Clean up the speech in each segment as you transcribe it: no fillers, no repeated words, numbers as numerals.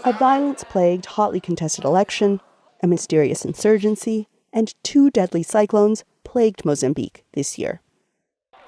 A violence-plagued, hotly contested election, a mysterious insurgency, and 2 deadly cyclones plagued Mozambique this year.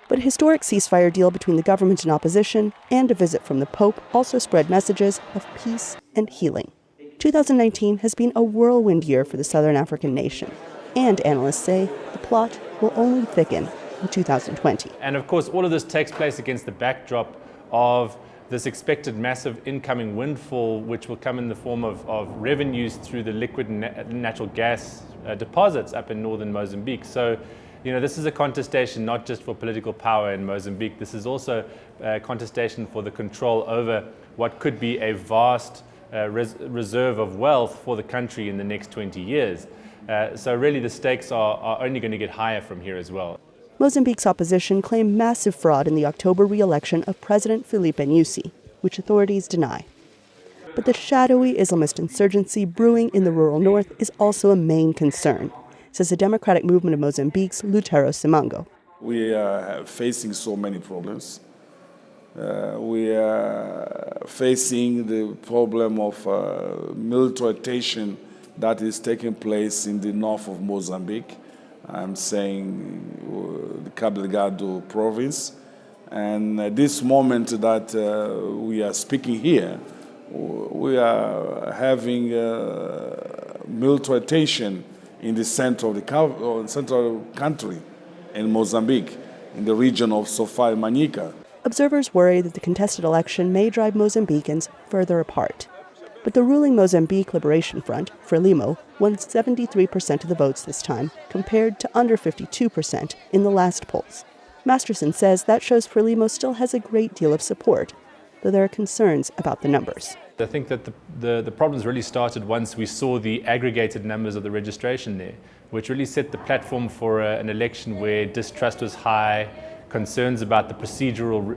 But a historic ceasefire deal between the government and opposition and a visit from the Pope also spread messages of peace and healing. 2019 has been a whirlwind year for the Southern African nation, and analysts say the plot will only thicken in 2020. And of course, all of this takes place against the backdrop of this expected massive incoming windfall, which will come in the form of revenues through the liquid natural gas deposits up in northern Mozambique. So, this is a contestation not just for political power in Mozambique. This is also a contestation for the control over what could be a vast reserve of wealth for the country in the next 20 years. So really the stakes are only going to get higher from here as well. Mozambique's opposition claimed massive fraud in the October re-election of President Filipe Nyusi, which authorities deny. But the shadowy Islamist insurgency brewing in the rural north is also a main concern, says the Democratic Movement of Mozambique's Lutero Simango. We are facing so many problems. We are facing the problem of militarization that is taking place in the north of Mozambique. I'm saying the Cabo Delgado province. And at this moment that we are speaking here, we are having militarization in the center of the central country in Mozambique, in the region of Sofia and Manica. Observers worry that the contested election may drive Mozambicans further apart. But the ruling Mozambique Liberation Front, Frelimo, won 73% of the votes this time, compared to under 52% in the last polls. Masterson says that shows Frelimo still has a great deal of support, though there are concerns about the numbers. I think that the problems really started once we saw the aggregated numbers of the registration there, which really set the platform for an election where distrust was high, concerns about the procedural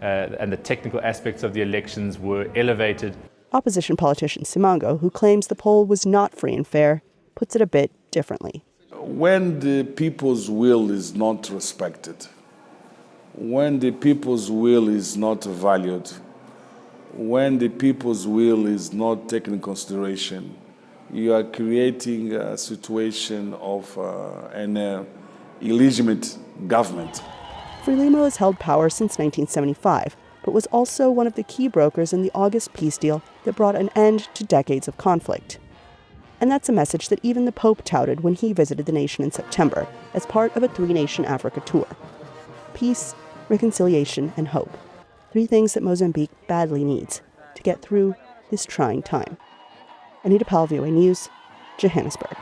and the technical aspects of the elections were elevated. Opposition politician Simango, who claims the poll was not free and fair, puts it a bit differently. When the people's will is not respected, when the people's will is not valued, when the people's will is not taken into consideration, you are creating a situation of an illegitimate government. Frelimo has held power since 1975, but was also one of the key brokers in the August peace deal that brought an end to decades of conflict. And that's a message that even the Pope touted when he visited the nation in September as part of a 3-nation Africa tour. Peace, reconciliation, and hope. 3 things that Mozambique badly needs to get through this trying time. Anita, Powell, VOA News, Johannesburg.